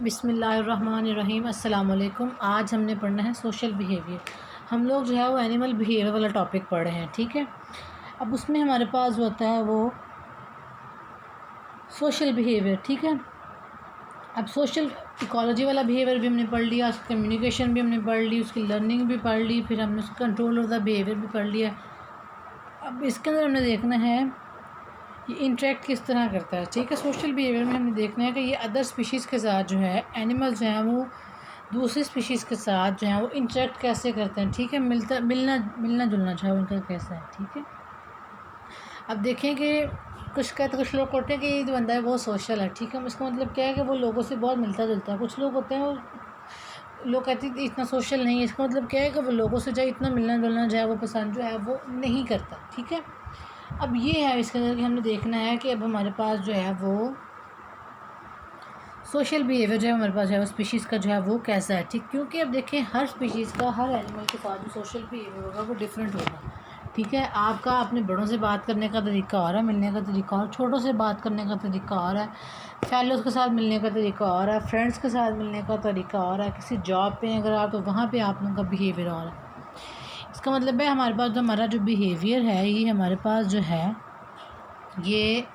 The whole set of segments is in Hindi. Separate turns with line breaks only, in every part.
बिस्मिल्लाहिर्रहमानिर्रहीम। अस्सलाम वालेकुम। आज हमने पढ़ना है सोशल बिहेवियर। हम लोग जो है वो एनिमल बिहेवियर वाला टॉपिक पढ़ रहे हैं, ठीक है। अब उसमें हमारे पास जो होता है वो सोशल बिहेवियर, ठीक है। अब सोशल इकोलॉजी वाला बिहेवियर भी हमने पढ़ लिया, उसकी कम्युनिकेशन भी हमने पढ़ ली, उसकी लर्निंग भी पढ़ ली, फिर हमने उसका कंट्रोल ऑफ द बिहेवियर भी पढ़ लिया। अब इसके अंदर हमने देखना है ये इंटरेक्ट किस तरह करता है, ठीक है। सोशल बिहेवियर में हमने देखना है कि ये अदर स्पीशीज़ के साथ जो है एनिमल्स जो हैं वो दूसरी स्पीशीज़ के साथ जो है वो इंटरेक्ट कैसे करते हैं, ठीक है। मिलना जुलना जो है उनका कैसा है, ठीक है। अब देखें कि कुछ लोग कहते हैं कि ये जो बंदा है वो सोशल है, ठीक है। इसका मतलब क्या है कि वो लोगों से बहुत मिलता जुलता है। कुछ लोग होते हैं वो लोग कहते हैं इतना सोशल नहीं है। इसका मतलब क्या है कि वो लोगों से जो इतना मिलना जुलना जो है वो पसंद जो है वो नहीं करता, ठीक है। अब ये है इसके अंदर कि हमने देखना है कि अब हमारे पास जो है वो सोशल बिहेवियर जो है हमारे पास जो है वो स्पीशीज़ का जो है वो कैसा है, ठीक। क्योंकि अब देखें हर स्पीशीज़ का हर एनिमल के साथ जो सोशल बिहेवियर होगा वो डिफरेंट होगा, ठीक है। आपका अपने बड़ों से बात करने का तरीका और है, मिलने का तरीका और, छोटों से बात करने का तरीका और है, फेलोज़ के साथ मिलने का तरीका और है, फ्रेंड्स के साथ मिलने का तरीका और है, किसी जॉब पे अगर आप तो वहाँ पे आप लोगों का बिहेवियर और है। इसका मतलब है हमारे पास जो हमारा जो बिहेवियर है ये हमारे पास जो है ये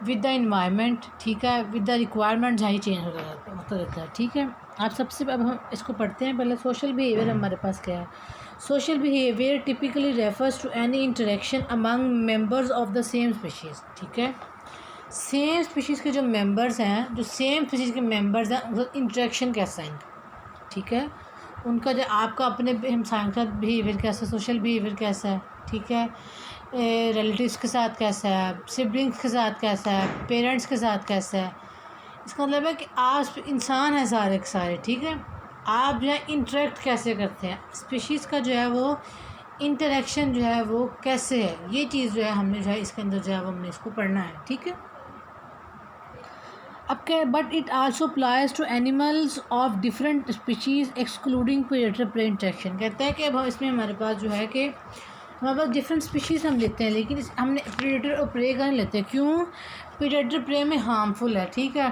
विद द इन्वायरमेंट, ठीक है, विद द रिक्वायरमेंट जहाँ ही चेंज होता रहता है, ठीक है। आप सबसे अब हम इसको पढ़ते हैं। पहले सोशल बिहेवियर हमारे पास क्या है। Social behaviour typically refers to any interaction among members of the same species, ठीक है। सेम स्पीशीज़ के जो मेंबर्स हैं, जो सेम स्पीशीज़ के मेंबर्स हैं उनका इंटरेक्शन कैसा है, ठीक है। उनका जो आपका अपने इंसान के साथ बिहेवियर कैसा है, सोशल बिहेवियर कैसा है, ठीक है। रिलेटिव्स के साथ कैसा है, सिबलिंग्स के साथ कैसा है, पेरेंट्स के साथ कैसा है। इसका मतलब है कि आप इंसान हैं सारे के सारे, ठीक है। आप जो है इंटरेक्ट कैसे करते हैं, स्पीशीज़ का जो है वो इंटरेक्शन जो है वो कैसे है, ये चीज़ जो है हमने जो है इसके अंदर जो है वो हमने इसको पढ़ना है, ठीक है। अब क्या, but it also applies to animals of different species excluding predator prey interaction. कहता है कि अब इसमें हमारे पास जो है कि हमारे पास डिफरेंट स्पीशीज़ हम लेते हैं, लेकिन हमने प्रेडेटर और प्रे का नहीं लेते। क्यों? प्रेडेटर प्रे में हार्मफुल है, ठीक है।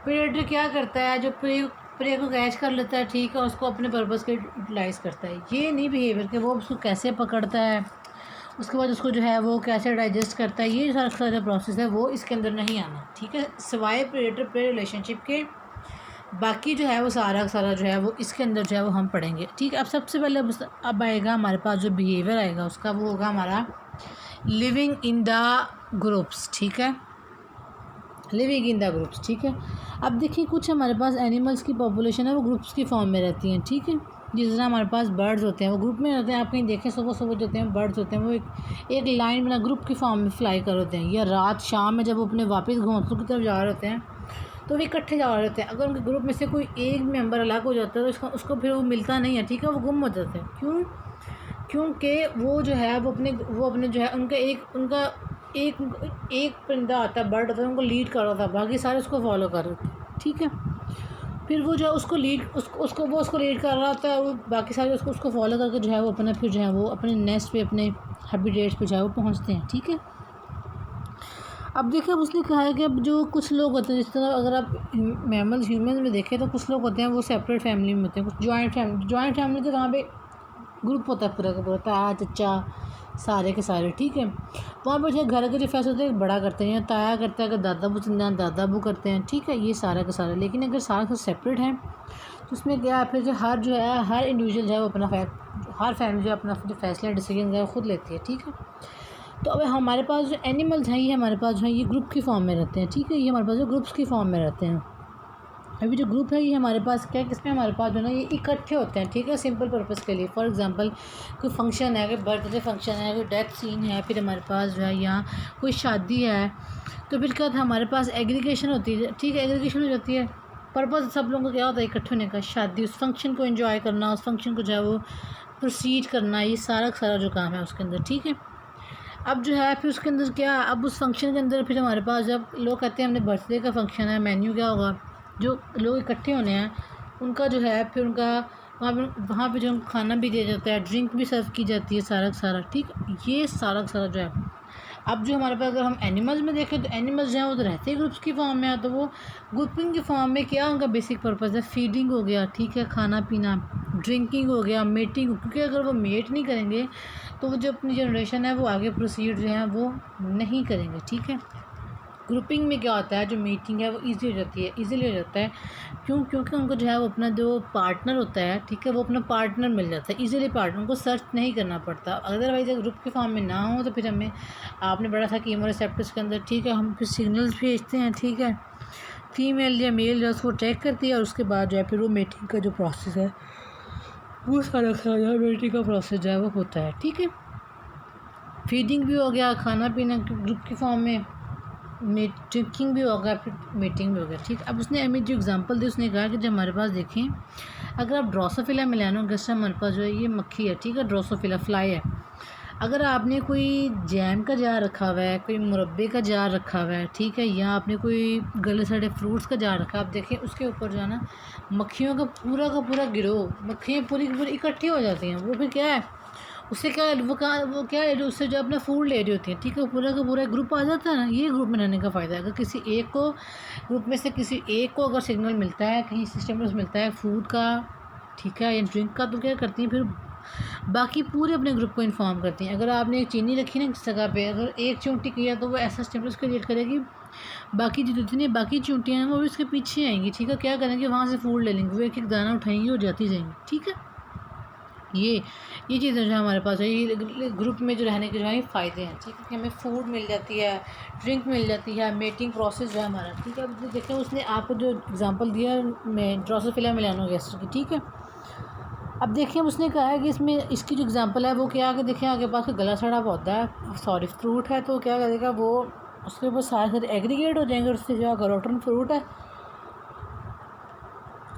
प्रेडेटर क्या करता है, जो प्रे को कैच कर लेता है, ठीक है, उसको अपने पर्पज़ के यूटिलाइज़ करता है। ये नहीं बिहेवियर कि वो उसको कैसे पकड़ता है, उसके बाद उसको जो है वो कैसे डाइजेस्ट करता है, ये सारा जो प्रोसेस है वो इसके अंदर नहीं आना, ठीक है। सिवाय प्रेडेटर प्रे रिलेशनशिप के बाकी जो है वो सारा जो है वो इसके अंदर जो है वो हम पढ़ेंगे, ठीक है। अब सबसे पहले अब आएगा हमारे पास जो बिहेवियर आएगा उसका वो होगा हमारा लिविंग इन द ग्रुप्स, ठीक है। लिविंग इन द ग्रुप्स, ठीक है। अब देखिए कुछ हमारे पास एनिमल्स की पॉपुलेशन है वो ग्रुप्स की फॉर्म में रहती हैं, ठीक है। जिस तरह हमारे पास बर्ड्स होते हैं वो ग्रुप में रहते हैं। आप कहीं देखें सुबह जो होते हैं बर्ड्स होते हैं वो एक लाइन बना ग्रुप की फॉर्म में फ्लाई कर होते हैं, या रात शाम में जब वो अपने वापस घोंसलों की तरफ जा रहे होते हैं तो वो इकट्ठे जा रहे होते हैं। अगर उनके ग्रुप में से कोई एक मेंबर अलग हो जाता है तो उसको फिर वो मिलता नहीं है, ठीक है, वो गुम हो जाते हैं। क्यों? क्योंकि वो जो है वो अपने जो है उनका एक परिंदा आता है, बर्ड आता है, उनको लीड कर रहा था, बाकी सारे उसको फॉलो कर रहे थे, ठीक है। फिर वो जो है उसको लीड कर रहा होता है, वो बाकी सारे उसको फॉलो करके जो है वो अपना फिर जो है वो अपने नेस्ट पे अपने हैबिटेट्स पे जो है वो पहुँचते हैं, ठीक है। अब देखिए अब उसने कहा है कि अब जो कुछ लोग होते हैं, जिस तरह अगर आप ह्यूमन में देखें तो कुछ लोग होते हैं वो सेपरेट फैमिली में होते हैं, कुछ जॉइंट फैमिली तो वहाँ पे ग्रुप होता है पूरा का पूरा, ताया चचा सारे के सारे, ठीक है। वहाँ पर जो घर के जो फैसले होते हैं बड़ा करते हैं, ताया करता है, अगर दादा बू करते हैं, ठीक है, ये सारा का सारा। लेकिन अगर सारा सेपरेट है तो उसमें क्या है, फिर जो हर इंडिविजुअल जो है वो हर फैमिली जो अपना जो फैसला डिसीजन है वो खुद लेती है, ठीक है। तो अब हमारे पास जो एनिमल्स हैं ये हमारे पास जो है ये ग्रुप की फॉर्म में रहते हैं, ठीक है। ये हमारे पास जो ग्रुप्स की फॉर्म में रहते हैं। अभी जो ग्रुप है ये हमारे पास क्या है, किसमें हमारे पास जो है ना ये इकट्ठे होते हैं, ठीक है, सिंपल पर्पज़ के लिए। फॉर एग्जांपल कोई फंक्शन है, कोई बर्थडे फंक्शन है, कोई डेथ सीन है, फिर हमारे पास जो है यहाँ कोई शादी है, तो फिर क्या होता है हमारे पास एग्रीगेशन होती है, ठीक है, एग्रीगेशन हो जाती है। पर्पज़ सब लोगों का क्या होता है इकट्ठे होने का, शादी, उस फंक्शन को एंजॉय करना, उस फंक्शन को जो है वो प्रोसीड करना, ये सारा जो काम है उसके अंदर, ठीक है। अब जो है फिर उसके अंदर क्या, अब उस फंक्शन के अंदर फिर हमारे पास जब लोग कहते हैं हमने बर्थडे का फंक्शन है, मेन्यू क्या होगा, जो लोग इकट्ठे होने हैं उनका जो है फिर उनका वहाँ पे जो खाना भी दिया जाता है, ड्रिंक भी सर्व की जाती है, सारा, ठीक, ये सारा जो है। अब जो हमारे पास अगर हम एनिमल्स में देखें तो एनिमल्स जो हैं वो तो रहते ही ग्रुप्स की फॉर्म में है, तो वो ग्रुपिंग की फॉर्म में क्या उनका बेसिक पर्पज़ है, फीडिंग हो गया, ठीक है, खाना पीना, ड्रिंकिंग हो गया, मेटिंग, क्योंकि अगर वो मेट नहीं करेंगे तो वो जो अपनी जनरेशन है वो आगे प्रोसीड जो है वो नहीं करेंगे, ठीक है। ग्रुपिंग में क्या होता है, जो मीटिंग है वो इजी हो जाती है, इजीली हो जाता है, क्योंकि उनको जो है वो अपना जो पार्टनर होता है, ठीक है, वो अपना पार्टनर मिल जाता है इजीली, पार्टनर उनको सर्च नहीं करना पड़ता। अदरवाइज़ अगर ग्रुप के फॉर्म में ना हो तो फिर हमें, आपने पढ़ा था कीमोरिसेप्टर्स के अंदर, ठीक है, हम फिर सिग्नल्स भेजते हैं, ठीक है, फीमेल या मेल जो उसको चेक करती है और उसके बाद जो है फिर वो मीटिंग का जो प्रोसेस है वो सारा मीटिंग का प्रोसेस जो है वो होता है, ठीक है। फीडिंग भी हो गया, खाना पीना ग्रुप के फॉर्म में, ड्रिंकिंग भी होगा, फिर मीटिंग भी हो गया, ठीक। अब उसने हमें जो एग्जांपल दी, उसने कहा कि जब हमारे पास देखें, अगर आप ड्रोसोफिला मेलानोगास्ट्रा हमारे पास जो है ये मक्खी है, ठीक है, ड्रोसोफिला फ्लाई है। अगर आपने कोई जैम का जार रखा हुआ है, कोई मुरब्बे का जार रखा हुआ है, ठीक है, या आपने कोई गले सड़े फ्रूट्स का जार रखा है, आप देखें उसके ऊपर जो है ना मक्खियों का पूरा गिरोह, मक्खियाँ पूरी की पूरी इकट्ठी हो जाती हैं। वो फिर क्या है, उससे क्या है, वो क्या है, जो उससे जो अपना फूड ले रही होती है, ठीक है, पूरा का पूरा ग्रुप आ जाता है ना। ये ग्रुप में रहने का फ़ायदा है। अगर किसी एक को, ग्रुप में से किसी एक को अगर सिग्नल मिलता है, कहीं सिस्टम में मिलता है फूड का, ठीक है, या ड्रिंक का, तो क्या करती हैं फिर बाकी पूरे अपने ग्रुप को इन्फॉर्म करती हैं। अगर आपने एक चीनी रखी ना किस जगह पे, अगर एक चूंटी किया तो वो ऐसा स्टिमुलस क्रिएट करेगी, बाकी जो जितनी बाकी चूंटियाँ हैं वो भी उसके पीछे आएंगी, ठीक है, क्या करेंगे, वहाँ से फूड ले लेंगे, वो एक एक दाना उठाएंगी और जाती जाएंगी, ठीक है। ये चीज़ें जो हमारे पास है, ये ग्रुप में जो रहने के जो है फ़ायदे हैं, ठीक है, कि हमें फूड मिल जाती है, ड्रिंक मिल जाती है, मेटिंग प्रोसेस जो है हमारा, ठीक है। अब देखें उसने आपको जो एग्जांपल दिया मैं ड्रोसोफिला मेलानोगास्ट्रा की, ठीक है। अब देखिए उसने कहा है कि इसमें इसकी जो एग्जांपल है वो क्या है कि देखिए आपके पास गला सड़ा पौधा है, सॉरी फ्रूट है, तो क्या करेगा वो, उसके ऊपर सारे एग्रीगेट हो जाएंगे, उससे जो है रोटन फ्रूट है,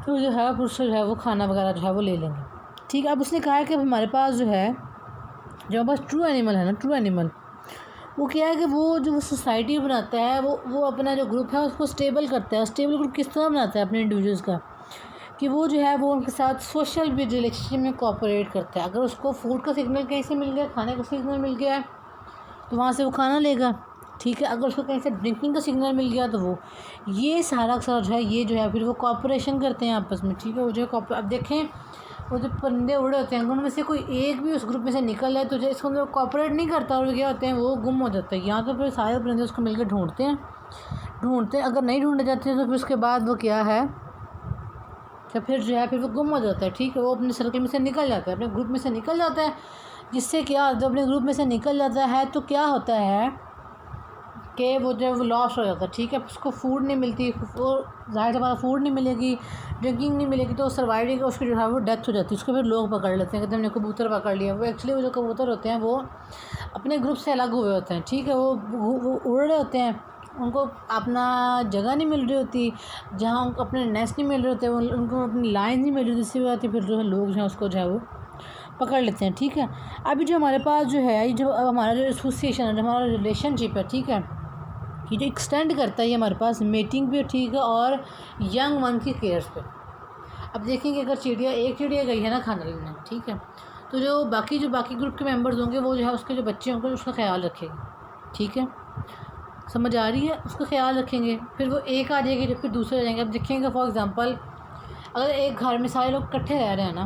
तो जो है उससे जो है वो खाना वगैरह जो है वो ले लेंगे, ठीक है। अब उसने कहा है कि हमारे पास जो है, जो बस ट्रू एनिमल है ना, ट्रू एनिमल वो क्या है कि वो जो सोसाइटी बनाता है, वो अपना जो ग्रुप है उसको स्टेबल करता है। स्टेबल ग्रुप किस तरह बनाता है अपने इंडिविजुअल्स का, कि वो जो है वो उनके साथ सोशल रिलेशनशिप में कोऑपरेट करता है। अगर उसको फूड का सिग्नल कहीं से मिल गया, खाने का सिग्नल मिल गया है, तो वहाँ से वो खाना लेगा, ठीक है। अगर उसको कहीं से ड्रिंकिंग का सिग्नल मिल गया तो वो, ये सारा जो है ये जो है फिर वो कोऑपरेशन करते हैं आपस में, ठीक है। वो जो है अब देखें वो जो परिंदे उड़े होते हैं उनमें से कोई एक भी उस ग्रुप में से निकल जाए तो जो इसको अंदर कोऑपरेट नहीं करता और क्या होते हैं वो गुम हो जाता है। यहाँ तो फिर सारे परिंदे उसको मिलकर ढूंढते हैं, अगर नहीं ढूंढे जाते हैं तो फिर उसके बाद वो क्या है कि फिर जो है फिर वो गुम हो जाता है, ठीक है। वो अपने सर्कल में से निकल जाता है, अपने ग्रुप में से निकल जाता है, जिससे क्या, जब अपने ग्रुप में से निकल जाता है तो क्या होता है कि वो जो है वो लॉस हो जाता है, ठीक है। उसको फूड नहीं मिलती, वो ज़ाहिर सी बात फूड नहीं मिलेगी, ड्रिंकिंग नहीं मिलेगी, तो सर्वाइविंग उसकी जो है वो डेथ हो जाती है। उसको फिर लोग पकड़ लेते हैं, कहते हैं हमने कबूतर पकड़ लिया। वो एक्चुअली वो जो कबूतर होते हैं वो अपने ग्रुप से अलग हुए होते हैं, ठीक है। वो उड़ रहे होते हैं, उनको अपना जगह नहीं मिल रही होती, जहाँ उनको अपने नेस्ट नहीं मिल रहे होते, उनको अपनी लाइन नहीं मिल रही, जिससे बात फिर जो है लोग जो है उसको जो है वो पकड़ लेते हैं, ठीक है। अभी जो हमारे पास जो है ये जो हमारा जो एसोसिएशन है, जो हमारा रिलेशनशिप है, ठीक है, ये जो एक्सटेंड करता है ये हमारे पास मीटिंग पे, ठीक है, और यंग वन की केयर्स पे। अब देखेंगे अगर एक चिड़िया गई है ना खाना लेने, ठीक है, तो जो बाकी ग्रुप के मेंबर्स होंगे वो जो है उसके जो बच्चे होंगे उसका ख्याल रखेंगे, ठीक है, समझ आ रही है, उसका ख्याल रखेंगे। फिर वो एक आ जाएगी, फिर दूसरे आ जाएंगे। अब देखेंगे फॉर एग्ज़ाम्पल अगर एक घर में सारे लोग इकट्ठे रह रहे हैं ना,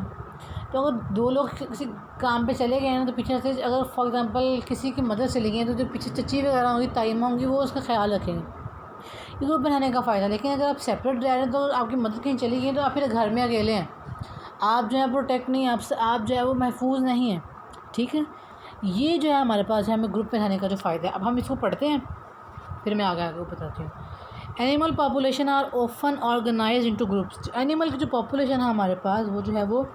तो अगर दो लोग किसी काम पे चले गए हैं ना, तो पीछे से अगर फॉर एग्ज़ाम्पल किसी की मदद चली गई है तो जो पीछे चची वगैरह होंगी, ताइमा होंगी, वो उसका ख्याल रखेंगे। ये ग्रुप बनाने का फ़ायदा। लेकिन अगर आप सेपरेट रह रहे हैं तो आपकी मदद कहीं चली गई तो आप फिर घर में अकेले हैं, आप जो है प्रोटेक्ट नहीं, आप जो है वो महफूज नहीं है, ठीक है। ये जो है हमारे पास है हमें ग्रुप में रहने का जो फ़ायदा है। अब हम इसको पढ़ते हैं, फिर मैं आगे बताती हूँ। Animal population are often organise into groups. Animal की जो पॉपुलेशन है हमारे पास वो जो है वो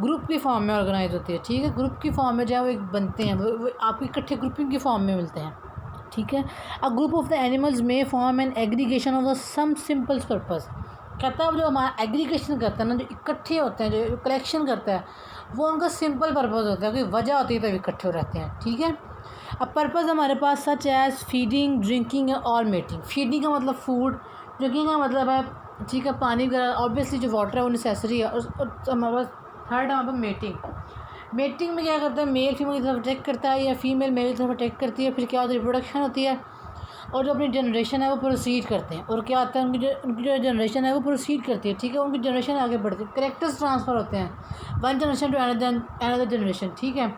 ग्रुप की फॉर्म में ऑर्गेनाइज होती है, ठीक है। ग्रुप की फॉर्म में जो है वो एक बनते हैं, वो आपको इकट्ठे ग्रुपिंग की फॉर्म में मिलते हैं, ठीक है। A group of the animals में form an aggregation of the some simples purpose. कहता है जो हमारा एग्रीगेशन करता है ना, जो इकट्ठे होते हैं, जो कलेक्शन करता है, वो उनका सिंपल पर्पस होता है, कोई वजह होती है तब इकट्ठे हो रहते हैं, ठीक है। अब पर्पस हमारे पास सच एज फीडिंग, ड्रिंकिंग और मेटिंग। फीडिंग का मतलब फूड, ड्रिंकिंग का मतलब है, ठीक है, पानी वगैरह, ऑब्वियसली जो वाटर है वो नेसेसरी है। और हमारे पास थर्ड है हमारे पास मेटिंग। मेटिंग में क्या करता है, मेल फीमेल की तरफ अटैक करता है या फीमेल मेल की तरफ अटैक करती है, फिर क्या होता है, रिप्रोडक्शन होती है और जो अपनी जनरेशन है वो प्रोसीड करते हैं। और क्या आता है, उनकी जो जनरेशन है वो प्रोसीड करती है, ठीक है, उनकी जनरेशन आगे बढ़ती है, करेक्टर्स ट्रांसफ़र होते हैं one generation to another generation, ठीक है,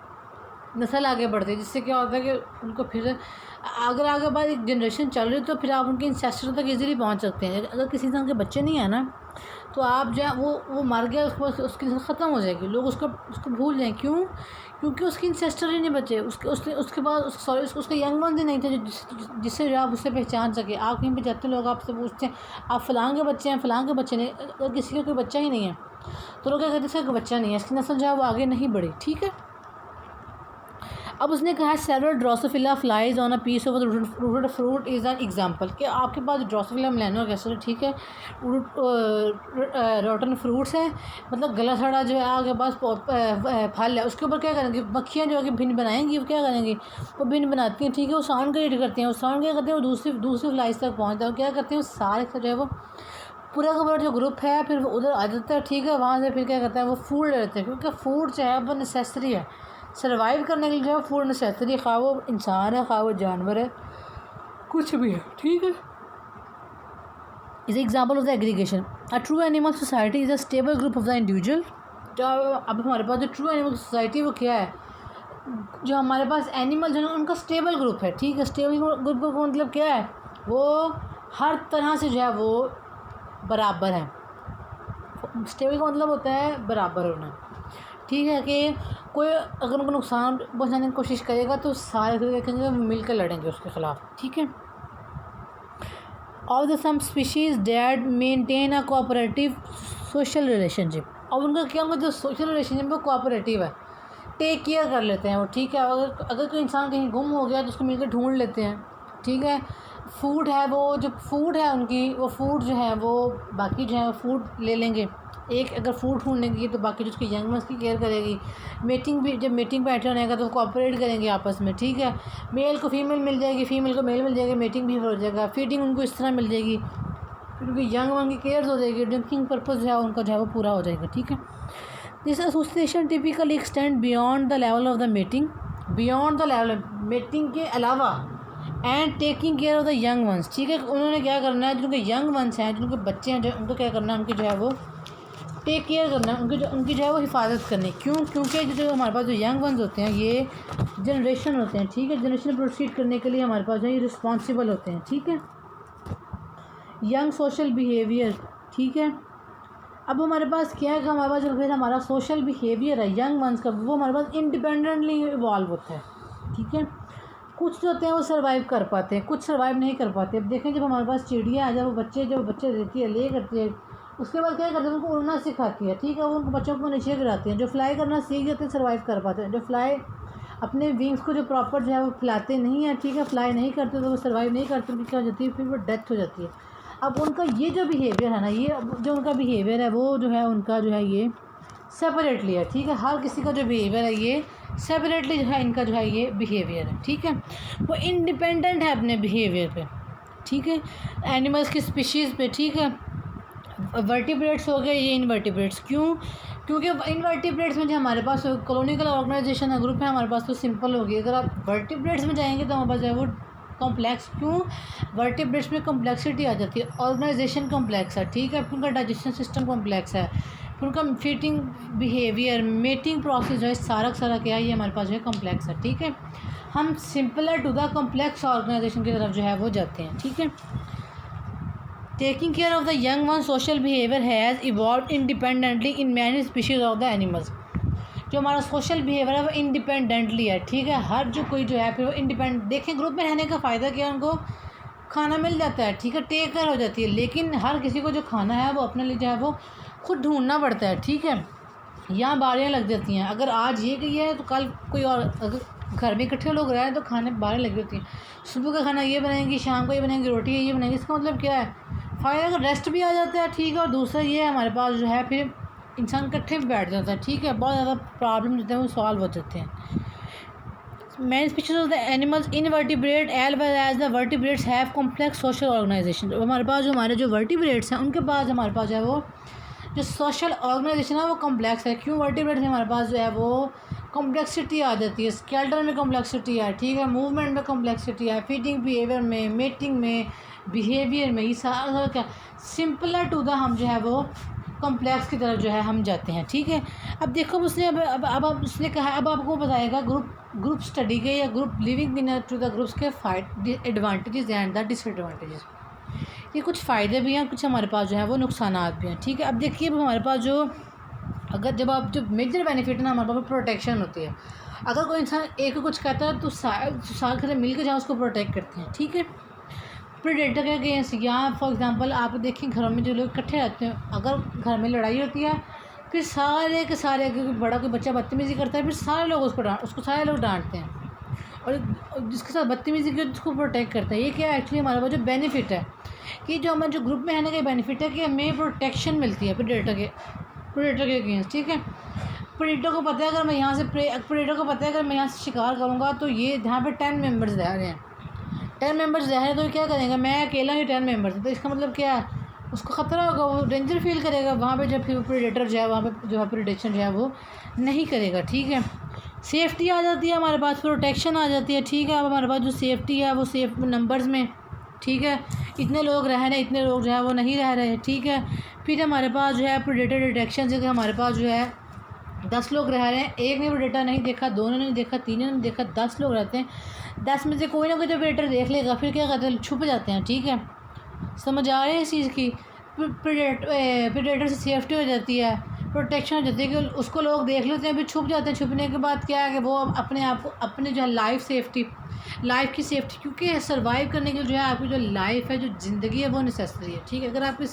नस्ल आगे बढ़ती है, जिससे क्या होता है कि उनको फिर अगर आगे बाद एक जनरेशन चल रही है तो फिर आप उनके इंसेस्टर तक इजीली पहुंच सकते हैं। अगर किसी इंसान के बच्चे नहीं है ना तो आप जो है वो मर गया, उसकी नस्ल ख़त्म हो जाएगी, लोग उसको भूल जाएँ। क्यों? क्योंकि उसके इंसेस्टर ही नहीं बचे, उसके बाद उसके यंग वंस ही नहीं थे जिससे जो आप उससे पहचान सके। आप कहीं पर जाते हैं, लोग आपसे पूछते हैं आप फ़लाँ के बच्चे हैं, फ़लाँ के बच्चे नहीं। अगर किसी का कोई बच्चा ही नहीं है तो लोग क्या कहते हैं इसका कोई बच्चा नहीं है, इसकी नस्ल जो है वो आगे नहीं बढ़ी, ठीक है। अब उसने कहा several drosophila flies on a piece of rooted fruit is an example, कि आपके पास ड्रोसोफिला मिलेनो कैसे, ठीक है, रोटन फ्रूट्स है, मतलब गला सड़ा जो है आपके पास फल है, उसके ऊपर क्या करेंगे, मक्खियाँ जो है कि भिन्न बनाएंगी, वो क्या करेंगी, वो भिन्न बनाती हैं, ठीक है, वो साउंड क्रिएट करती हैं, वो साउंड क्या करते हैं, वो दूसरी फ्लाइज तक पहुँचता है, वो क्या करते हैं, वो सारे जो है वो पूरा का पूरा जो ग्रुप है फिर वो उधर आ जाता है, ठीक है, वहाँ से फिर क्या करता है वो फूड ले लेते हैं, क्योंकि फूड जो है वो नेसेसरी है, सर्वाइव करने के लिए जो है फूड नेसेसरी है, खा वो इंसान है, खा वो जानवर है, कुछ भी है, ठीक है। Is example of the aggregation, a true animal society is a stable group of the individual. जो अब हमारे पास जो ट्रू एनिमल सोसाइटी वो क्या है, जो हमारे पास एनिमल जो है उनका स्टेबल ग्रुप है, ठीक है, स्टेबल ग्रुप का मतलब क्या है, वो हर तरह से जो है वो बराबर है। स्टेबल का मतलब होता है बराबर होना, ठीक है, कि कोई अगर उनको नुकसान पहुंचाने की कोशिश करेगा तो सारे देखेंगे मिलकर लड़ेंगे उसके ख़िलाफ़, ठीक है। Of the some species that maintain a cooperative social relationship, और उनका क्या होगा, जो सोशल रिलेशनशिप वो कोऑपरेटिव है, टेक केयर कर लेते हैं वो, ठीक है। अगर कोई इंसान कहीं गुम हो गया तो उसको मिलकर ढूंढ लेते हैं, ठीक है। फूड है, वो जो फूड है उनकी, वो फूड जो है वो बाकी जो है वो फूड ले लेंगे, एक अगर फूड ढूंढने की तो बाकी जो उसकी यंग वंस की केयर करेगी। मीटिंग भी जब मीटिंग पैटर्न आएगा तो कोऑपरेट करेंगे आपस में, ठीक है। मेल को फीमेल मिल जाएगी, फीमेल को मेल मिल जाएगी, मीटिंग भी हो जाएगा, फीडिंग उनको इस तरह मिल जाएगी, फिर उनकी यंग वन की केयर हो जाएगी, ड्रिंकिंग पर्पज़ जो है उनका जो है वो पूरा हो जाएगा, ठीक है। This association typically extend beyond the level of the meeting, beyond the level meeting के अलावा, and taking care of the young ones, ठीक है। उन्होंने क्या करना है, जिनके यंग वंस हैं, जिनके बच्चे हैं, जो उनको क्या करना है, उनकी जो है वो टेक केयर करना है, उनकी जो है वो हिफाजत करनी। क्यों? क्योंकि जो हमारे पास जो यंग वंस होते हैं ये जनरेशन होते हैं, ठीक है, जनरेशन प्रोसीड करने के लिए हमारे पास जो है ये रिस्पॉन्सिबल होते हैं, ठीक है। यंग सोशल बिहेवियर, ठीक है। अब हमारे पास क्या है कि हमारे पास जो फिर हमारा सोशल बिहेवियर है यंग वंस का, वो हमारे पास इंडिपेंडेंटली इवॉल्व होता है, ठीक है। कुछ जो होते हैं वो सर्वाइव कर पाते हैं, कुछ सर्वाइव नहीं कर पाते। अब देखें जब हमारे पास चिड़िया है, जब वो बच्चे देती है, ले करती है, उसके बाद क्या करते हैं, उनको उड़ना सिखाती है, ठीक है, वो उनको बच्चों को नीचे गिराती हैं, जो फ्लाई करना सीख जाते हैं सर्वाइव कर पाते हैं। जो फ्लाई अपने विंग्स को जो प्रॉपर जो है वो फैलाते नहीं हैं, ठीक है, फ्लाई नहीं करते तो वो सर्वाइव नहीं करते, उनकी क्या हो जाती है, फिर वो डेथ हो जाती है। अब उनका ये जो बिहेवियर है ना, ये जो उनका बिहेवियर है वो जो है उनका जो है ये सेपरेटली है, ठीक है। हर किसी का जो बिहेवियर है ये सेपरेटली जो है इनका जो है ये बिहेवियर है, ठीक है। वो इंडिपेंडेंट है अपने बिहेवियर पे, ठीक है, एनिमल्स की स्पीशीज़ पे, ठीक है। वर्टिब्रेट्स हो गए, ये इनवर्टिब्रेट्स। क्यों? क्योंकि इनवर्टिब्रेट्स में जो हमारे पास कॉलोनिकल ऑर्गेनाइजेशन है, ग्रुप है हमारे पास, तो सिंपल होगी। अगर आप वर्टिब्रेट्स में जाएंगे तो हमारे पास जो है वो कॉम्प्लेक्स। क्यों? वर्टिब्रेट्स में कॉम्प्लेक्सिटी आ जाती है, ऑर्गेनाइजेशन कॉम्प्लेक्स है, ठीक है, उनका डाइजेशन सिस्टम कॉम्प्लेक्स है, उनका फीटिंग बिहेवियर, मेटिंग प्रोसेस जो है सारा क्या है, ये हमारे पास जो है कॉम्प्लेक्स है, ठीक है। हम simpler to the complex organisation की तरफ जो है वो जाते हैं, ठीक है। Taking care of the young one social behaviour has evolve independently in many species of the animals. जो हमारा सोशल बिहेवियर है वो इंडिपेंडेंटली है, ठीक है। हर जो कोई जो है फिर वो इंडिपेंडेंट, देखें ग्रुप में रहने का फ़ायदा क्या है, उनको खाना मिल जाता है, ठीक है, टेक केयर हो जाती है, लेकिन हर किसी को जो खाना है वो अपने लिए जो है वो खुद ढूंढना पड़ता है, ठीक है। यहाँ बारियाँ लग जाती हैं, अगर आज ये गई है तो कल कोई और, अगर घर में इकट्ठे लोग रहे हैं तो खाने बाहर लगी होती हैं, सुबह का खाना ये बनाएंगी, शाम को ये बनाएंगी, रोटी ये बनाएंगी। इसका मतलब क्या है, फ़ायदा का रेस्ट भी आ जाता है, ठीक है, और दूसरा ये हमारे पास जो है फिर इंसान इकट्ठे भी बैठ जाता है, ठीक है, बहुत ज़्यादा प्रॉब्लम जो है वो सॉल्व हो जाते हैं। Many species of the animals invertebrate as well as the vertebrates have complex social organisation. हमारे पास जो वर्टिब्रेट्स हैं उनके पास हमारे पास जो है वो जो सोशल ऑर्गेनाइजेशन है वो कॉम्प्लेक्स है। क्यों? वर्टिब्रेट्स में हमारे पास जो है वो कॉम्प्लेक्सिटी आ जाती है, स्केलेटन में कॉम्प्लेक्सिटी है, ठीक है, मूवमेंट में कॉम्प्लेक्सिटी है, फीडिंग बिहेवियर में, मेटिंग में, बिहेवियर में, ये सारा क्या सिंपलर टू द हम जो है वो कॉम्प्लेक्स की तरफ जो है हम जाते हैं, ठीक है। अब देखो उसने अब उसने कहा अब आपको बताएगा ग्रुप स्टडी के या group living into the groups के एडवांटेजेस एंड द डिसएडवांटेजेस। ये कुछ फ़ायदे भी हैं, कुछ हमारे पास जो है वो नुकसानात भी हैं, ठीक है। अब देखिए हमारे पास जो मेजर बेनिफिट है ना हमारे पास प्रोटेक्शन होती है। अगर कोई इंसान एक कुछ कहता है तो सारे मिल के जहाँ उसको प्रोटेक्ट करते हैं, ठीक है। प्रेडेटर के अगेंस्ट यहाँ फॉर एग्जांपल आप देखें घरों में जो लोग इकट्ठे रहते हैं, अगर घर में लड़ाई होती है फिर सारे के सारे अगर बड़ा कोई बच्चा बदतमीज़ी करता है फिर सारे लोग उसको सारे लोग डांटते हैं, और जिसके साथ बदतमीज़ी की उसको प्रोटेक्ट करता है। ये क्या एक्चुअली हमारे पास जो बेनिफिट है कि जो हमारे जो ग्रुप में है ना का बेनिफिट है कि हमें प्रोटेक्शन मिलती है प्रेडेटर के अगेंस्ट, ठीक है। प्रेडेटर को पता है अगर मैं यहाँ से शिकार करूँगा तो ये यहाँ पे 10 मेंबर्स रह रहे हैं, 10 मेंबर्स रह रहे हैं तो क्या करेंगे, मैं अकेला ही 10 मेंबर्स है, तो इसका मतलब क्या है उसको ख़तरा होगा, वो डेंजर फील करेगा वहाँ पे, जब फिर प्रेडेटर जो है वहाँ पे जो है प्रोटेक्शन जो है वो नहीं करेगा, ठीक है। सेफ्टी आ जाती है हमारे पास, प्रोटेक्शन आ जाती है, ठीक है। अब हमारे पास जो सेफ्टी है वो सेफ नंबर्स में, ठीक है, इतने लोग रह रहे हैं, इतने लोग जो है वो नहीं रह रहे, ठीक है। फिर हमारे पास जो है प्रेडेटर डिटेक्शन से हमारे पास जो है 10 लोग रह रहे हैं, एक ने प्रेडेटर नहीं देखा, 2 ने नहीं देखा, 3 ने नहीं देखा, 10 लोग रहते हैं, 10 में से कोई ना कोई तो प्रेडेटर देख लेगा, फिर क्या करते हैं छुप जाते हैं, ठीक है। समझ आ रही है इस चीज़ की, प्रेडेटर से सेफ्टी हो जाती है, प्रोटेक्शन हो जाती है कि उसको लोग देख लेते हैं, फिर छुप जाते हैं। छुपने के बाद क्या है कि वो अपने आप को अपने जो है लाइफ की सेफ्टी, क्योंकि सर्वाइव करने के लिए जो है आपकी जो लाइफ है, जो ज़िंदगी है वो नेसेसरी है, ठीक है। अगर आपकी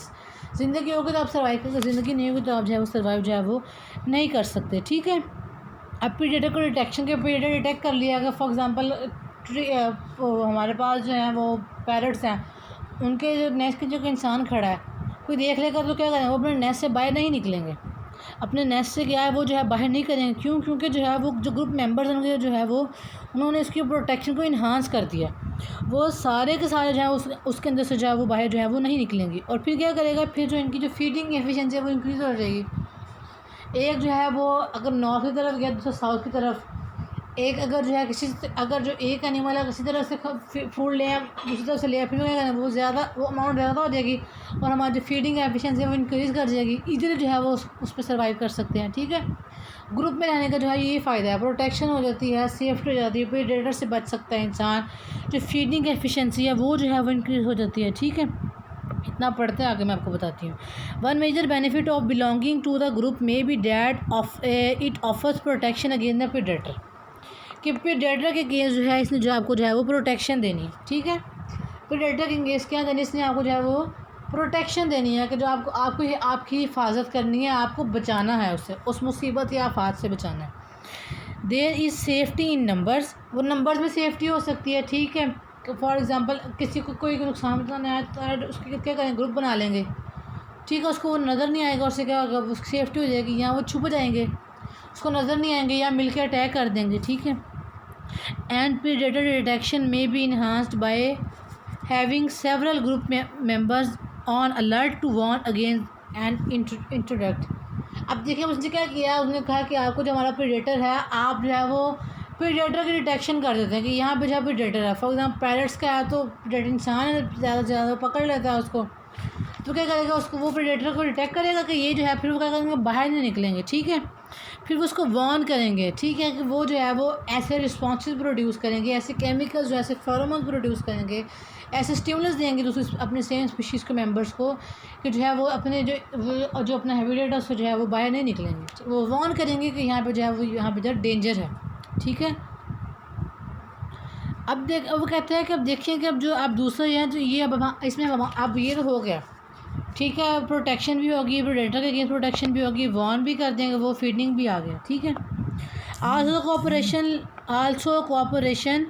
ज़िंदगी होगी तो आप सर्वाइव करेंगे, ज़िंदगी नहीं होगी तो आप जो है वो सर्वाइव जो है वो नहीं कर सकते, ठीक है। अब प्रेडेटर को प्रेडेटर डिटेक्ट कर लिया अगर फॉर एग्ज़ाम्पल हमारे पास जो है वो पैरट्स हैं, उनके जो नेस्ट के जो इंसान खड़ा है कोई देख लेगा तो क्या करेंगे, वो अपने नेस्ट से बाहर नहीं निकलेंगे, अपने नेस्ट से क्या है वो जो है बाहर नहीं करेंगे, क्यों, क्योंकि जो है वो जो ग्रुप मेंबर्स हैं उनके जो है वो उन्होंने इसकी प्रोटेक्शन को इन्हांस कर दिया, वो सारे के सारे जो है उसके अंदर से जो है वो बाहर जो है वो नहीं निकलेंगी। और फिर क्या करेगा, फिर जो इनकी जो फीडिंग एफिशिएंसी है वो इंक्रीज़ हो जाएगी। एक जो है वो अगर नॉर्थ की तरफ गया दूसरा साउथ की तरफ, एक अगर जो है अगर जो एक एनिमल है किसी तरह से फूड ले आया दूसरी तरफ से ले आया, फिर क्या करें वो अमाउंट ज़्यादा हो जाएगी और हमारी जो फीडिंग एफिशिएंसी है वो इंक्रीज़ कर जाएगी, इधर जो है वो उस पर सर्वाइव कर सकते हैं, ठीक है। ग्रुप में रहने का जो है ये फ़ायदा है, प्रोटेक्शन हो जाती है, सेफ्टी हो जाती है, प्रेडेटर से बच सकता है इंसान, जो फीडिंग एफिशिएंसी है वो जो है वो इंक्रीज़ हो जाती है, ठीक है। इतना पढ़ते हैं आगे मैं आपको बताती हूँ। One major benefit of belonging to the group may be that of it offers protection against the predator, कि प्रेडेटर के अगेंस्ट जो है इसने जो आपको जो है वो प्रोटेक्शन देनी है, ठीक है। प्रेडेटर के अगेंस्ट क्या देनी, इसने आपको जो है वो प्रोटेक्शन देनी है कि जो आपकी हिफाजत करनी है, आपको बचाना है उससे, उस मुसीबत या आफात से बचाना है। There is safety in numbers, वो नंबर्स में सेफ्टी हो सकती है, ठीक है। फॉर एग्ज़ाम्पल किसी को कोई नुकसान बताना है तो उसके क्या करें, ग्रुप बना लेंगे, ठीक है, उसको वो नज़र नहीं आएगा, उससे क्या होगा उसकी सेफ्टी हो जाएगी, या वो छुप जाएंगे उसको नज़र नहीं आएंगे, या मिलकर अटैक कर देंगे, ठीक है। एंड प्रेडेटर डिटेक्शन में be enhanced by having several group members on alert to warn against and इंट्रोडक्ट। अब देखिए उसने क्या किया, उसने कहा कि आपको जो हमारा प्रेडेटर है आप जो है वो प्रेडेटर की डिटेक्शन कर देते हैं कि यहाँ पे जो प्रेडेटर है, फॉर एग्जाम्पल पैरट्स का है तो प्रेडेटर इंसान है, ज़्यादा से ज़्यादा पकड़ लेता है उसको, तो क्या करेगा उसको वो प्रेडेटर को डिटेक्ट करेगा कि ये जो है, फिर वो क्या करेंगे बाहर नहीं निकलेंगे, ठीक है। फिर वो उसको वार्न करेंगे, ठीक है, कि वो जो है वो ऐसे रिस्पॉन्सेज प्रोड्यूस करेंगे, ऐसे केमिकल्स जो ऐसे फेरोमोन्स प्रोड्यूस करेंगे, ऐसे स्टिमुलस देंगे दूसरे अपने सेम स्पीशीज़ के मेंबर्स को कि जो है वो अपने जो अपना हैबिटेट है उससे जो है वो बाहर नहीं निकलेंगे, वो वार्न करेंगे कि यहाँ पे जो है वो यहाँ पे जो डेंजर है, ठीक है। अब वो कहते हैं कि अब देखिए कि अब जो आप दूसरे हैं तो ये अब इसमें अब ये तो हो गया, ठीक है, प्रोटेक्शन भी होगी, प्रेडेटर के अगेंस्ट प्रोटेक्शन भी होगी, वार्न भी कर देंगे, वो फीडिंग भी आ गया, ठीक है। Also cooperation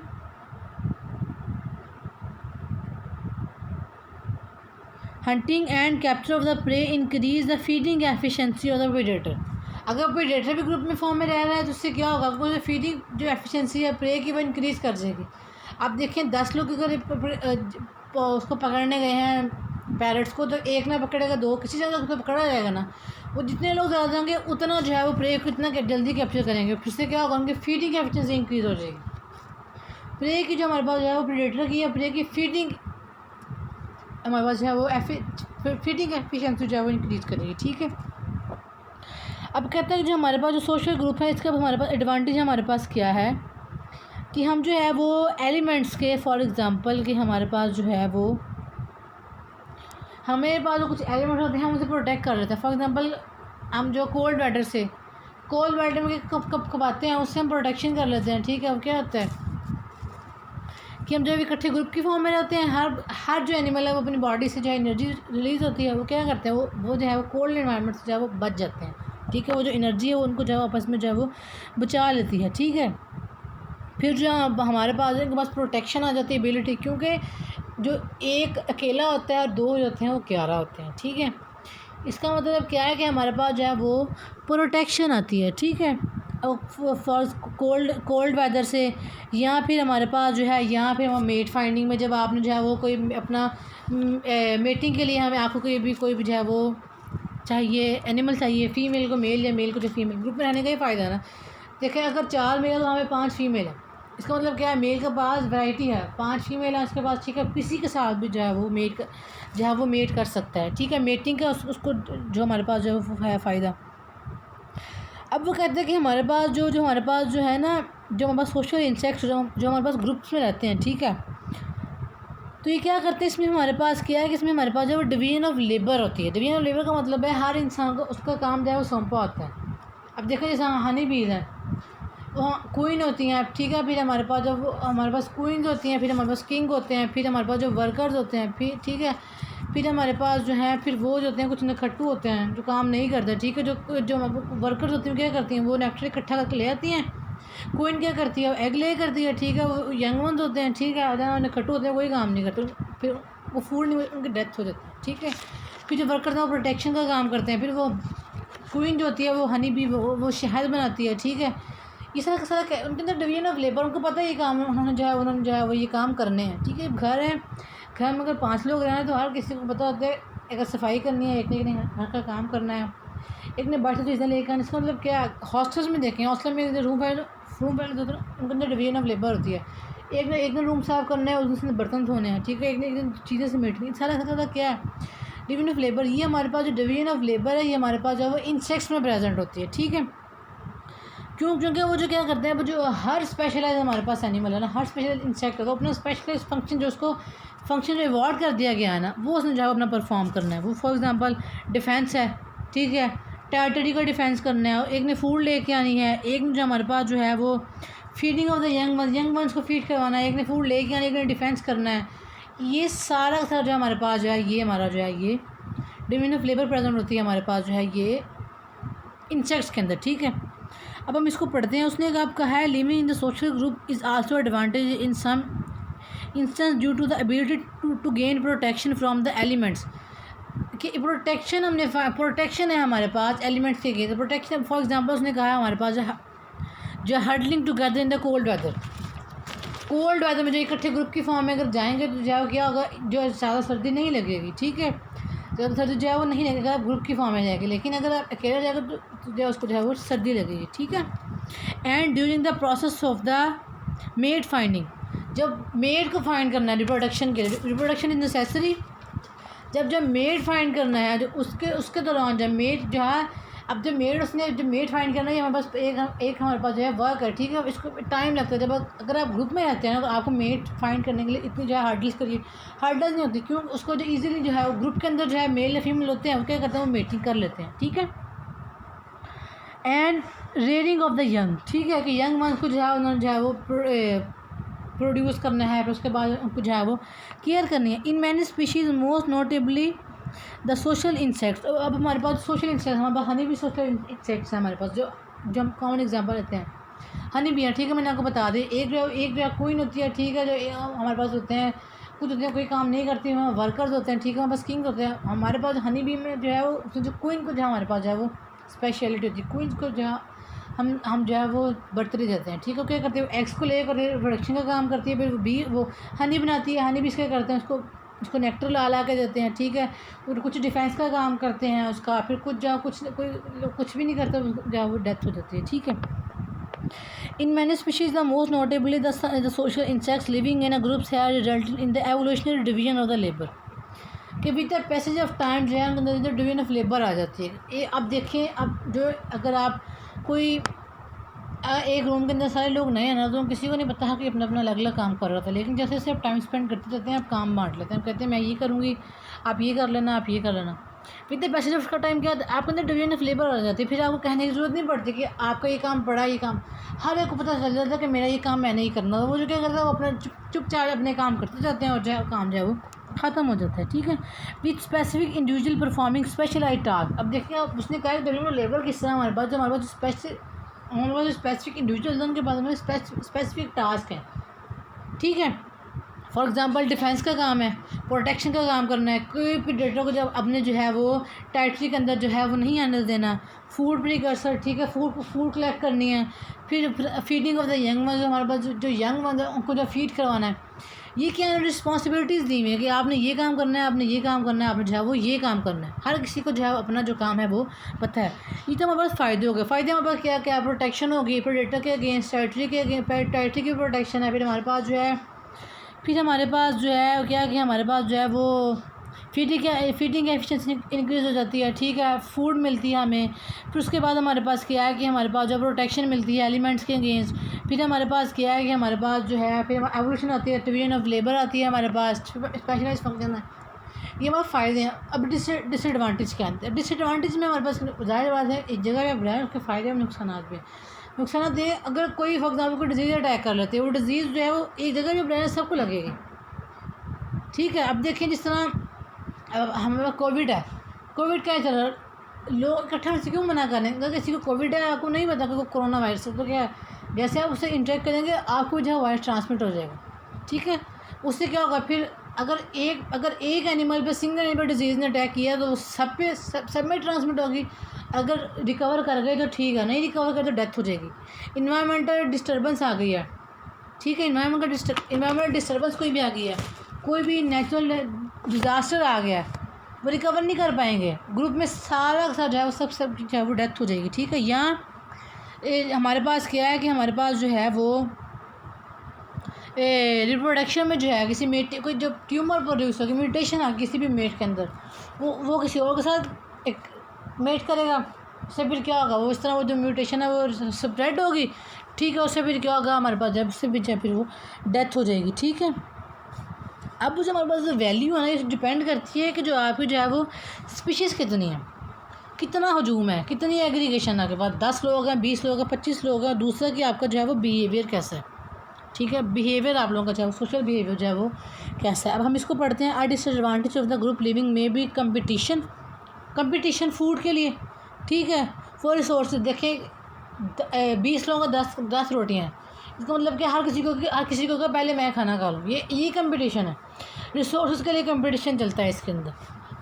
hunting and capture of the prey increase the feeding efficiency of the predator. अगर प्रेडेटर भी ग्रुप में फॉर्म में रह रहा है तो उससे क्या होगा, वो जो फीडिंग जो एफिशिएंसी है प्रे की वो इंक्रीज़ कर जाएगी। अब देखें 10 लोग अगर उसको पकड़ने गए हैं पैरट्स को, तो एक ना पकड़ेगा दो, किसी जगह उसको पकड़ा जाएगा ना, वो जितने लोग ज़्यादा होंगे उतना जो है वो प्रे को इतना जल्दी कैप्चर करेंगे, फिर से क्या होगा उनकी फीडिंग एफिशिएंसी इंक्रीज़ हो जाएगी। प्रे की जो हमारे पास जो है वो प्रेडेटर की या प्रे की फीडिंग हमारे पास जो है वो फीडिंग एफिशिएंसी जो है वो इंक्रीज़ करेगी। ठीक है, अब कहते हैं कि जो हमारे पास जो सोशल ग्रुप है इसका हमारे पास एडवांटेज हमारे पास क्या है कि हम जो है वो एलिमेंट्स के, फॉर एग्ज़ाम्पल कि हमारे पास जो है वो हमें पास जो कुछ एलिमेंट होते हैं हम उसे प्रोटेक्ट कर लेते हैं। फॉर एग्ज़ाम्पल हम जो कोल्ड वेदर में कब आते हैं उससे हम प्रोटेक्शन कर लेते हैं। ठीक है, अब क्या होता है कि हम जब इकट्ठे ग्रुप की फॉर्म में रहते हैं, हर जो एनिमल है वो अपनी बॉडी से जो एनर्जी रिलीज़ होती है वो क्या करते हैं, वो जो है वो कोल्ड एनवायरनमेंट से जो है वो बच जाते हैं। ठीक है, वो जो एनर्जी है वो उनको जो है आपस में जो है वो बचा लेती है। ठीक है, फिर जो हमारे पास इनके पास प्रोटेक्शन आ जाती है, एबिलिटी, क्योंकि जो एक अकेला होता है और दो जो होते हैं वो 11 होते हैं। ठीक है, इसका मतलब क्या है कि हमारे पास जो है वो प्रोटेक्शन आती है। ठीक है, फॉर कोल्ड वेदर से, या फिर हमारे पास जो है यहाँ पे हम मेट फाइंडिंग में जब आपने जो है वो कोई अपना मेटिंग के लिए हमें आपको कोई भी जो है वो चाहिए, एनिमल चाहिए, फ़ीमेल को मेल या मेल को जो फीमेल, ग्रुप में रहने का ही फ़ायदा है ना। देखें अगर 4 मेल तो हमें 5 फीमेल है, इसका मतलब क्या है, मेल के पास वैरायटी है, 5 फीमेल है उसके पास। ठीक है, किसी के साथ भी जो है वो मेट कर सकता है। ठीक है, मेटिंग का उसको जो हमारे पास जो है फ़ायदा। अब वो कहते हैं कि हमारे पास जो हमारे पास जो है ना, जो हमारे पास सोशल इंसेक्ट्स जो हमारे पास ग्रुप्स में रहते हैं। ठीक है, तो ये क्या करते हैं, इसमें हमारे पास क्या है कि इसमें हमारे पास जो डिवीजन ऑफ लेबर होती है। डिवीजन ऑफ लेबर का मतलब है हर इंसान को उसका काम जो है वो सौंपा होता है। अब देखो जैसे हनी बीज है, वो क्वीन होती हैं। ठीक है, फिर हमारे पास जब हमारे पास क्वीन्स होती हैं, फिर हमारे पास किंग होते हैं, फिर हमारे पास जो वर्कर्स होते हैं, फिर ठीक है, फिर हमारे पास जो है फिर वो जो होते हैं कुछ नखट्टू होते हैं जो काम नहीं करते। ठीक है, जो वर्कर्स होती हैं क्या करती हैं, वो नेक्टर इकट्ठा करके ले आती हैं। क्वीन क्या करती है, एग ले करती है। ठीक है, वो यंग वंस होते हैं। ठीक है, नखट्टू होते हैं, कोई काम नहीं करते, फिर वो फूड नहीं, उनकी डेथ हो जाती है। ठीक है, फिर जो वर्कर्स हैं वो प्रोटेक्शन का काम करते हैं। फिर वो क्वीन जो होती है वो हनी बी वो शहद बनाती है। ठीक है, ये सारा सारा उनके अंदर डिवीजन ऑफ लेबर, उनको पता है ये काम उन्होंने जो है वो ये काम करने हैं। ठीक है, घर में अगर 5 लोग रह रहे हैं तो हर किसी को पता होता है अगर सफाई करनी है, एक ने घर का काम करना है, एक ने बाहर से चीज़ें लेकर आना। इसका मतलब क्या, हॉस्टल्स में देखें, हॉस्टल में रूम पहले उनके अंदर डिवीजन ऑफ लेबर होती है। एक ने रूम साफ़ करना है, उस दिन बर्तन धोने हैं। ठीक है, एक ने चीज़ें समेटनी, सारा क्या है डिवीजन ऑफ लेबर। ये हमारे पास जो डिवीजन ऑफ लेबर है ये हमारे पास जो है वो इंसेक्ट्स में प्रेजेंट होती है। ठीक है, क्योंकि वो जो क्या करते हैं, वो जो हर स्पेशलाइज हमारे पास एनिमल है ना, हर स्पेशल इंसेक्ट है, तो अपना स्पेशलाइज फंक्शन जो उसको फंक्शन जो अवॉर्ड कर दिया गया है ना, वो उसने जो है अपना परफॉर्म करना है। वो फॉर एग्जांपल डिफेंस है। ठीक है, टेरिटरी का डिफेंस करना है, एक ने फूड लेके आनी है, एक ने जो हमारे पास जो है वो feeding of the young ones को फीड करवाना है, एक ने फूड लेके आना, एक ने डिफेंस करना है। ये सारा का जो हमारे पास जो है ये हमारा जो है ये डिवीजन ऑफ लेबर प्रेजेंट होती है हमारे पास जो है ये इंसेक्ट्स के अंदर। ठीक है, अब हम इसको पढ़ते हैं। उसने कहा है living in the social group is also advantage in some instance due to the ability to gain protection from the elements. कि प्रोटेक्शन है हमारे पास एलिमेंट्स के अगेंस्ट। प्रोटेक्शन फॉर एग्जांपल उसने कहा हमारे पास जो huddling together in the cold weather में जो इकट्ठे ग्रुप की फॉर्म में अगर जाएंगे तो जो क्या होगा, जो ज़्यादा सर्दी नहीं लगेगी। ठीक है, ज़्यादा सर्दी जो है वो नहीं लगेगा, आप ग्रुप की फॉर्म में जाएगी। लेकिन अगर आप अकेला जाएगा तो जो उसको जो है वो सर्दी लगेगी। ठीक है, and during the process of the mate finding, जब मेट को फाइंड करना है रिप्रोडक्शन के लिए, रिप्रोडक्शन इज नेसेसरी। जब मेट फाइंड करना है, जो उसके दौरान जब मेट जो है, अब जब मेट फाइंड करना है, हमारे पास एक हमारे पास जो है वर्क है। ठीक है, इसको टाइम लगता है। जब अगर आप ग्रुप में रहते हैं ना तो आपको मेट फाइंड करने के लिए इतनी जो है हर्डल्स नहीं होती, क्यों, उसको जो इजीली जो है वो ग्रुप के अंदर जो है मेल या फीमेल होते हैं वो क्या करते हैं, वो मेटिंग कर लेते हैं। ठीक है, and rearing of the young. ठीक है, कि यंग वंस को जो है उन्होंने जो है वो प्रोड्यूस करना है, फिर उसके बाद उनको जो है वो केयर करनी है। In many species most notably the social insects. अब हमारे पास सोशल इंसेक्ट्स, हमारे पास हनी भी सोशल इंसेक्ट्स हैं हमारे पास, जो हम कॉमन एग्जांपल लेते हैं हनी भी है। ठीक है, मैंने आपको बता दी, एक जो क्वीन होती है। ठीक है, जो हमारे पास होते हैं कुछ होते हैं कोई काम नहीं करती, वहाँ वर्कर्स होते हैं। ठीक है, हमारे पास किंग होते हैं। हमारे पास हनी बी में जो है वो जो क्वीन को जो हमारे पास जो है वो स्पेशलिटी होती है, क्वीन को जो है हम जो है वो बर्तरी देते हैं। ठीक है, क्या करते हैं, एग्स को लेकर प्रोडक्शन का काम करती है, फिर वो हनी बनाती है। हनी भी इसका करते हैं, उसको उसको नेक्टर ला के देते हैं, ठीक है। और कुछ डिफेंस का काम करते हैं उसका, फिर कुछ जहाँ कोई लोग कुछ भी नहीं करता, जहाँ वो डेथ हो जाती है, ठीक है। In many species the most notably the social insects living in a groups have resulted in the evolutionary division of the labour, कि with the passage of time जो है अंदर जो डिवीजन ऑफ लेबर आ जाती है। ये अब देखें, अब जो अगर आप कोई एक रूम के अंदर सारे लोग नए हैं ना, तो किसी को नहीं पता कि अपना अपना अलग अलग काम कर रहा था, लेकिन जैसे जैसे आप टाइम स्पेंड करते जाते हैं आप काम बांट लेते हैं, कहते हैं मैं ये करूँगी, आप ये कर लेना, आप ये कर लेना। विद द पैसेज ऑफ का टाइम क्या आपके अंदर डिवीजन ऑफ लेबर आ जाती है, फिर आपको कहने की जरूरत नहीं पड़ती कि आपका ये काम पड़ा, ये काम हर एक को पता चल जाता है कि मेरा ये काम मैंने ही करना था। वो जो क्या करता है वो अपना चुपचाप अपने काम करते जाते हैं और जो काम जो है वो ख़त्म हो जाता है, ठीक है। With specific individual performing specialised task. अब देखिए आप उसने कहा डिवीजन ऑफ लेबर किस तरह हमारे पास जो स्पेसिफिक इंडिविजुअल उनके पास में स्पेसिफिक टास्क है, ठीक है। फॉर एग्जांपल डिफेंस का काम है, प्रोटेक्शन का काम करना है, कोई भी डेटा को जब अपने जो है वो टेरिटरी के अंदर जो है वो नहीं आने देना, फूड प्रिकर्सर, ठीक है, फूड कलेक्ट करनी है, फिर feeding of the young ones, हमारे पास जो यंग वंस है उनको जो फीड करवाना है। ये क्या रिस्पॉन्सिबिलिटीज़ दी हुई है कि आपने ये काम करना है, आपने ये काम करना है, आपने जो है वो ये काम करना है। हर किसी को जो है अपना जो काम है वो पता है। ये तो हमारे पास फ़ायदे हो गए। फ़ायदे हमारे पास क्या क्या, प्रोटेक्शन होगी, प्रेडेटर के अगेंस्ट, टेरिटरी की प्रोटेक्शन है। फिर हमारे पास जो है क्या कि हमारे पास जो है वो फीडिंग एफिशिएंसी इंक्रीज़ हो जाती है, ठीक है, फूड मिलती है हमें। फिर उसके बाद हमारे पास क्या है कि हमारे पास जो प्रोटेक्शन मिलती है एलिमेंट्स के अगेंस्ट। फिर हमारे पास क्या है कि हमारे पास जो है फिर एवोल्यूशन आती है, डिवीजन ऑफ लेबर आती है, हमारे पास स्पेशलाइज्ड फंक्शन है। ये हमारे फ़ायदे हैं। अब डिसएडवांटेज क्या है? डिसएडवांटेज में हमारे पास ज़ाहिर बात है एक जगह पे बनाए उसके फ़ायदे और नुकसान भी। नुकसान दे अगर कोई फॉर एग्जाम्पल कोई डिजीज़ अटैक कर लेते हैं, वो डिज़ीज़ जो है वो एक जगह पे बनाए सबको लगेगी, ठीक है। अब देखिए जिस तरह अब हमें कोविड है, कोविड क्या चल रहा है, लोग इकट्ठा से क्यों मना करें? अगर किसी को कोविड है आपको नहीं पता कि कोरोना वायरस है, तो क्या है जैसे आप उससे इंटरेक्ट करेंगे आपको जो है वायरस ट्रांसमिट हो जाएगा, ठीक है। उससे क्या होगा फिर अगर एक एनिमल पे सिंगल एनिमल डिजीज़ ने अटैक किया तो सब में ट्रांसमिट होगी। अगर रिकवर कर गए तो ठीक है, नहीं रिकवर कर तो डेथ हो जाएगी। इन्वायरमेंटल डिस्टर्बेंस आ गई है, ठीक है, इन्वायरमेंटल डिस्टर्बेंस कोई भी आ गई है, कोई भी नेचुरल डिज़ास्टर आ गया, वो रिकवर नहीं कर पाएंगे। ग्रुप में सारा का सारा जो है वो सब जो है वो डेथ हो जाएगी, ठीक है। यहाँ हमारे पास क्या है कि हमारे पास जो है वो रिप्रोडक्शन में जो है किसी मेट कोई जो ट्यूमर प्रोड्यूस होगी, म्यूटेशन आ किसी भी मेट के अंदर, वो किसी और के साथ एक मेट करेगा, उससे फिर क्या होगा, वो इस तरह वो जो म्यूटेशन है वो स्प्रेड होगी, ठीक है। उससे फिर क्या होगा हमारे पास जब से भी फिर वो डेथ हो जाएगी, ठीक है। अब जो हमारे पास जो वैल्यू है ना ये डिपेंड करती है कि जो आपकी जो है वो स्पीशीज़ कितनी है, कितना हजूम है, कितनी एग्रीगेशन आपके पास, 10 लोग हैं, 20 लोग हैं, 25 लोग हैं। दूसरा कि आपका जो है वो बिहेवियर कैसा है, ठीक है, बिहेवियर आप लोगों का जो है सोशल बिहेवियर जो है वो कैसा है। अब हम इसको पढ़ते हैं। Disadvantage of the group living में भी कंपटीशन फूड के लिए, ठीक है, फॉर रिसोर्सेज। देखें 20 लोगों का 10 रोटियाँ हैं, इसका मतलब कि हर किसी को पहले मैं खाना खा लूँ, ये कंपटीशन है। रिसोर्सेज के लिए कंपटीशन चलता है इसके अंदर।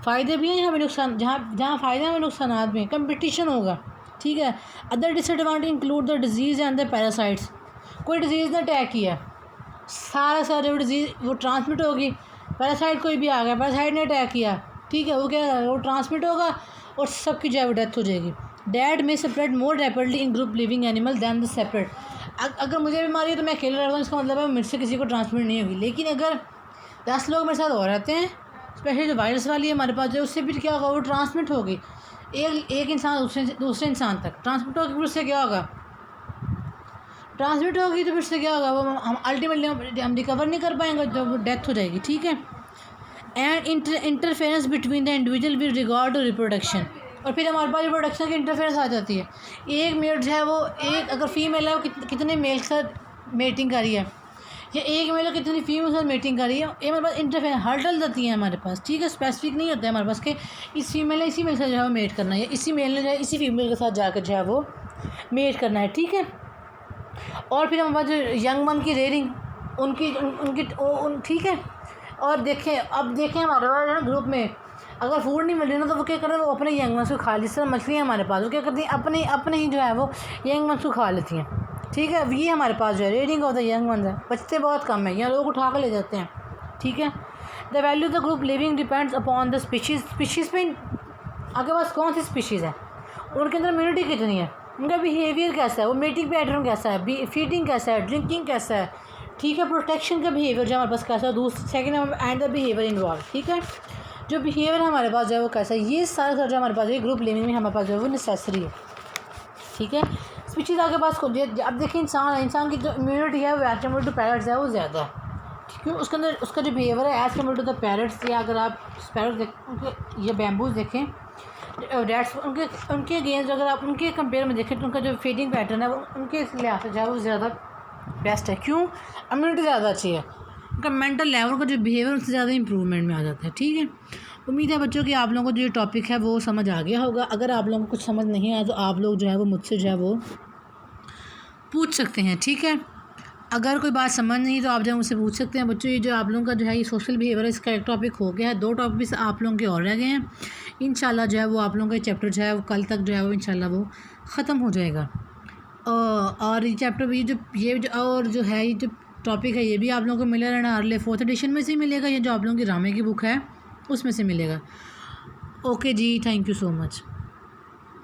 फ़ायदे भी हैं हमें नुकसान, जहाँ फ़ायदे हमें नुकसान भी हैं, कंपटीशन होगा, ठीक है। Other disadvantage include the disease and the parasites. कोई डिजीज़ ने अटैक किया, सारा डिजीज़ वो ट्रांसमिट होगी। पैरासाइट कोई भी आ गया, पैरासाइट ने अटैक किया, ठीक है, वो क्या वो ट्रांसमिट होगा और सबकी जो है वो डेथ हो जाएगी। Dead may spread more rapidly in group living animal than the separate. अगर मुझे बीमारी है तो मैं अकेले रहता हूँ, इसका मतलब है मुझसे किसी को ट्रांसमिट नहीं होगी। लेकिन अगर 10 लोग मेरे साथ और रहते हैं, स्पेशली जो वायरस वाली है हमारे पास जो, उससे फिर क्या होगा वो ट्रांसमिट होगी, एक इंसान दूसरे इंसान तक ट्रांसमिट होगी। फिर उससे क्या होगा, ट्रांसमिट होगी तो फिर से क्या होगा, वो हम अल्टीमेटली हम रिकवर नहीं कर पाएंगे, तो वो डेथ हो जाएगी, ठीक है। And interference between the individual with regard to reproduction. और फिर हमारे पास रिप्रोडक्शन की इंटरफेरेंस आ जाती है। एक मेल जो है वो अगर फीमेल है वो कितने मेल के साथ मेटिंग कर रही है, या एक मेल कितनी फीमेल के साथ मेटिंग कर रही है, ये हमारे पास इंटरफेरेंस हर डल जाती है हमारे पास, ठीक है। स्पेसिफिक नहीं होता है हमारे पास कि इस फीमेल ने इसी मेल से जो है वो मेट करना है, या इसी मेल ने जो है इसी फीमेल के साथ जाकर जो है वो मेट करना है, ठीक है। और फिर हमारे पास जो यंग वन की रेयरिंग उनकी ठीक है। और देखें हमारे पास ग्रुप में अगर फूड नहीं मिल रही ना तो वो क्या करते हैं, वो अपने यंग वंस को खा लेती। जिस तरह मछलियाँ हमारे पास वो क्या करती हैं, अपने ही जो है वो यंग वंस को खा लेती हैं, ठीक है। ये हमारे पास जो है rearing of the young ones है, बचते बहुत कम है, यहाँ लोग उठा कर ले जाते हैं, ठीक है। The value of the group living depends upon the species. Species पे आपके पास कौन सी स्पीशीज़ है, उनके अंदर इम्यूनिटी कितनी है, उनका बिहेवियर कैसा है, वो मेटिंग पैटर्न कैसा है, फीडिंग कैसा है, ड्रिंकिंग कैसा है, ठीक है, प्रोटेक्शन का बिहेवियर जो हमारे पास कैसा है, दूसरा second and the behaviour involve, ठीक है, जो बिहेवियर हमारे पास जो है वो कैसा है, ये सारा जो हमारे पास है ग्रुप लिविंग में हमारे पास जो है वो नेसेसरी है, ठीक है। स्पीशीज़ आपके पास अब देखिए इंसान की जो इम्यूनिटी है वो एज कम्पेयर टू पैरट्स है वो ज़्यादा है, क्यों, उसके अंदर उसका जो बिहेवियर है as compare to the parrots, या अगर आप पैरट्स देखें या बैम्बूज देखें डैट्स उनके अगेंस्ट अगर आप उनके कंपेयर में देखें तो उनका जो फीडिंग पैटर्न है वो उनके लिहाज से जो है वो ज़्यादा बेस्ट है, क्यों, इम्यूनिटी ज़्यादा अच्छी है, उनका मेंटल लेवल का जो बिहेवियर उससे ज़्यादा इंप्रूवमेंट में आ जाता है, ठीक है। उम्मीद है बच्चों कि आप लोगों को जो टॉपिक है वो समझ आ गया होगा। अगर आप लोगों को कुछ समझ नहीं आया तो आप लोग जो है वो मुझसे जो है वो पूछ सकते हैं, ठीक है। अगर कोई बात समझ नहीं तो आप जो है मुझसे पूछ सकते हैं। बच्चों ये जो आप लोगों का जो है ये सोशल बिहेवियर है इसका एक टॉपिक हो गया है, 2 टॉपिक आप लोगों के और रह गए हैं। इंशाल्लाह जो है वो आप लोगों का चैप्टर जो है वो कल तक जो है वो इंशाल्लाह वो ख़त्म हो जाएगा। और ये चैप्टर भी और जो है ये जो टॉपिक है ये भी आप लोगों को मिलेगा रहना अर्ली 4th एडिशन में से मिलेगा, ये जो आप लोगों की रामे की बुक है उसमें से मिलेगा। ओके जी, थैंक यू सो मच।